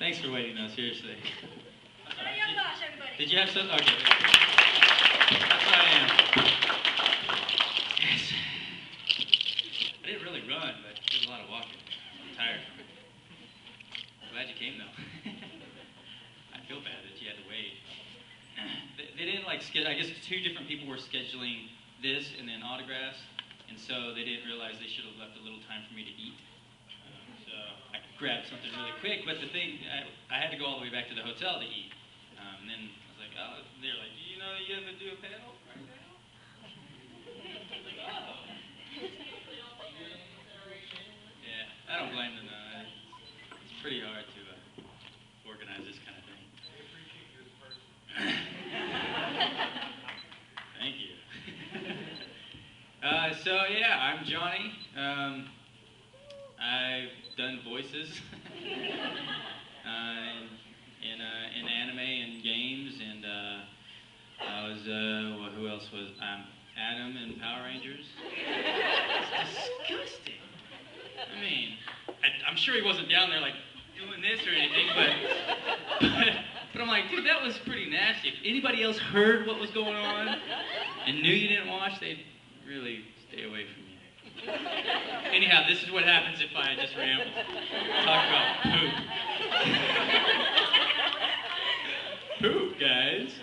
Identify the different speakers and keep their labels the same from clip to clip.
Speaker 1: Thanks for waiting, though, seriously.
Speaker 2: Yong Bosch, everybody.
Speaker 1: Did you have some? Okay. That's what I am. Yes. I didn't really run, but it was a lot of walking. I'm tired from it. Glad you came, though. I feel bad that you had to wait. They didn't like schedule. I guess 2 different people were scheduling this and then autographs, and so they didn't realize they should have left a little time for me to eat. So I grabbed something really quick, but the thing, I had to go all the way back to the hotel to eat. And then I was like, oh, they're like, do you know you have to do a panel right now? I was like, oh. Yeah, I don't blame them though. It's pretty hard to organize this kind of thing. Thank you. So yeah, I'm Johnny. I've done voices in anime and games, and I was well, who else was? Adam in Power Rangers. It's disgusting. I mean, I'm sure he wasn't down there like doing this or anything, but I'm like, dude, that was pretty nasty. If anybody else heard what was going on and knew you didn't watch, they'd really stay away from you. Anyhow, this is what happens if I just ramble. Talk about poop. Poop, guys.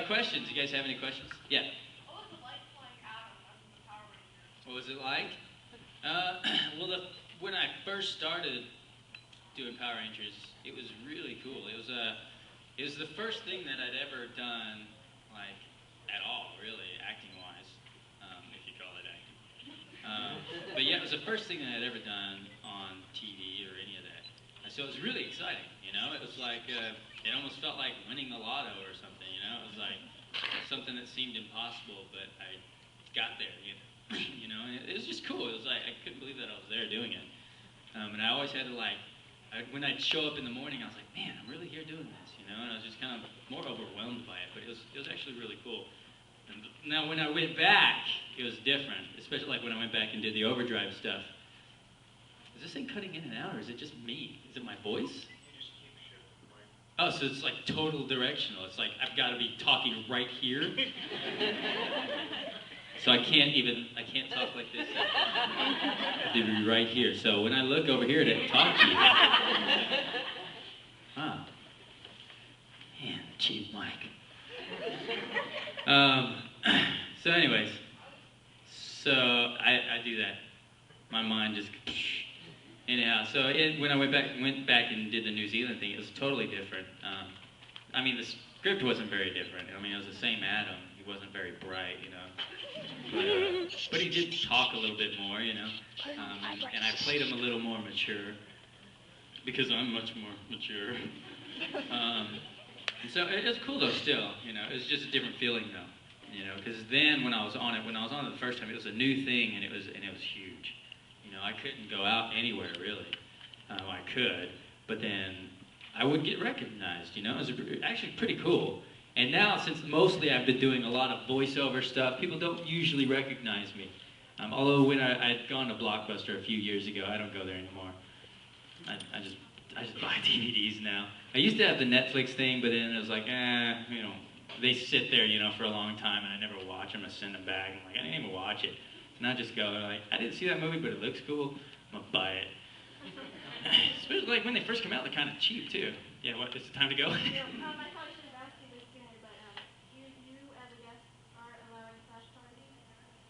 Speaker 1: Questions. You guys have any questions? Yeah.
Speaker 2: What was it like playing Adam as the Power Ranger?
Speaker 1: What was it like? When I first started doing Power Rangers, it was really cool. It was the first thing that I'd ever done, like, at all, really, acting-wise, if you call it acting. But yeah, it was the first thing that I'd ever done on TV or any of that. And so it was really exciting, you know? It was like, it almost felt like winning the lotto or something, you know? It was like something that seemed impossible, but I got there, you know? You know, and it was just cool. It was like, I couldn't believe that I was there doing it. And I always had to like, when I'd show up in the morning, I was like, man, I'm really here doing this, you know? And I was just kind of more overwhelmed by it, but it was actually really cool. And now when I went back, it was different, especially like when I went back and did the overdrive stuff. Is this thing cutting in and out, or is it just me? Is it my voice? Oh, so it's like total directional. It's like I've got to be talking right here. So I can't talk like this. I have to be right here. So when I look over here to talk to you, man, cheap mic. So anyways, so I do that. My mind just, anyhow. So when I went back and did the New Zealand thing, it was totally different. I mean, the script wasn't very different. I mean, it was the same Adam. He wasn't very bright, you know. But he did talk a little bit more, you know. And I played him a little more mature because I'm much more mature. And so it was cool though. Still, you know, it was just a different feeling though, you know. Because then when I was on it the first time, it was a new thing and it was huge. You know, I couldn't go out anywhere really. I could, but then I would get recognized. You know, it was actually pretty cool. And now, since mostly I've been doing a lot of voiceover stuff, people don't usually recognize me. Although when I'd gone to Blockbuster a few years ago, I don't go there anymore. I just buy DVDs now. I used to have the Netflix thing, but then it was like, you know, they sit there, you know, for a long time, and I never watch them. I send them back. I'm like, I didn't even watch it. And I just go, like, I didn't see that movie, but it looks cool. I'm gonna buy it. Especially like when they first come out, they're kind of cheap too. Yeah, what? Is it time to go?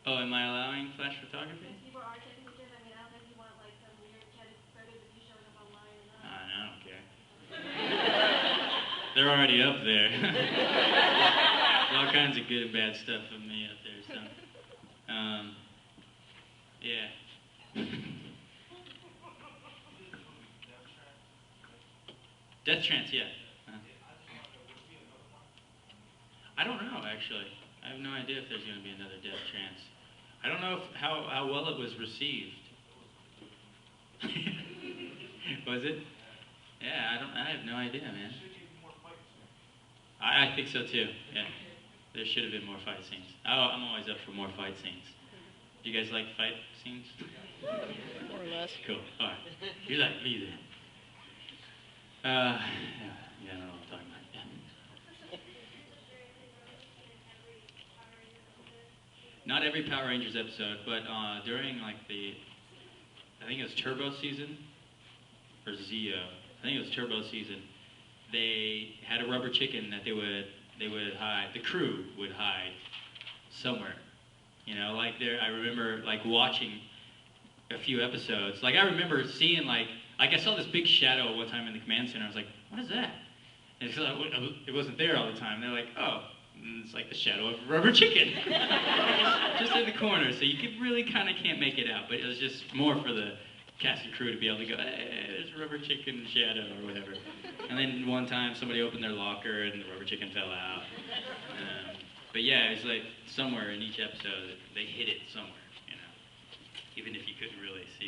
Speaker 1: Oh, am I allowing flash photography?
Speaker 2: People are taking pictures. I mean, I don't know if you want like some weird candid photos of you showing up online or not.
Speaker 1: I don't care. They're already up there. There's all kinds of good and bad stuff of me up there, so. Yeah. Death Trance, yeah. I don't know, actually. I have no idea if there's going to be another Death Trance. I don't know how well it was received. Was it? Yeah, I have no idea, man. I think so too. Yeah, there should have been more fight scenes. I'm always up for more fight scenes. Do you guys like fight scenes?
Speaker 3: More or less.
Speaker 1: Cool. All right. You're like me then. Yeah, I don't know what I'm talking about. Yeah. Not every Power Rangers episode, but during like I think it was Turbo season or Zeo. I think it was Turbo season. They had a rubber chicken that they would hide. The crew would hide somewhere. You know, like there. I remember like watching a few episodes. Like I remember seeing like I saw this big shadow one time in the command center. I was like, what is that? And it's like, it wasn't there all the time. They're like, oh, it's like the shadow of a rubber chicken. Just in the corner. So you really kind of can't make it out. But it was just more for the cast and crew to be able to go, hey, there's a rubber chicken shadow or whatever. And then one time somebody opened their locker and the rubber chicken fell out. But yeah, it's like somewhere in each episode they hid it somewhere, you know, even if you couldn't really see